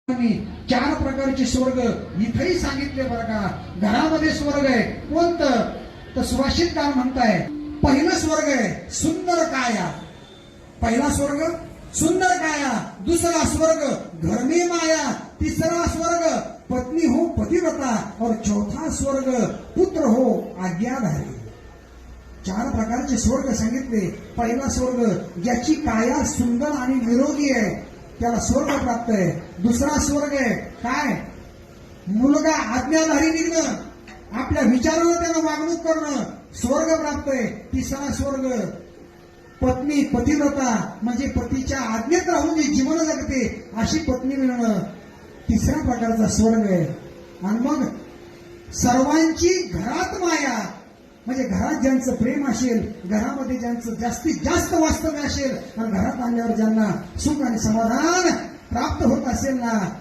चार प्रकारचे स्वर्ग इथेही सांगितले बरं का। घरामध्ये स्वर्ग आहे कोणतं तर सुभाषितकार म्हणताय पहिलं स्वर्ग आहे सुंदर काया, पहिला स्वर्ग सुंदर काया, दूसरा स्वर्ग घर में माया, तीसरा स्वर्ग पत्नी हो पतिव्रता और चौथा स्वर्ग पुत्र हो आज्ञाधारी। चार प्रकारचे स्वर्ग सांगितले। पहिला स्वर्ग ज्याची काया सुंदर आणि निरोगी आहे त्याला स्वर्ग प्राप्त आहे। दुसरा स्वर्ग आहे काय मुलगा आज्ञाधारी निघणं, आपल्या विचारानं त्यानं वागणूक करणं, स्वर्ग प्राप्त आहे। तिसरा स्वर्ग पत्नी पतिव्रता म्हणजे पतीच्या आज्ञेत राहून जी जीवन जगते अशी पत्नी मिळणं, तिसऱ्या प्रकारचा स्वर्ग आहे। आणि मग सर्वांची घरात माया म्हणजे घरात ज्यांचं प्रेम असेल, घरामध्ये ज्यांचं जास्तीत जास्त वास्तव्य असेल आणि घरात आल्यावर ज्यांना सुख आणि समाधान प्राप्त होत असेल ना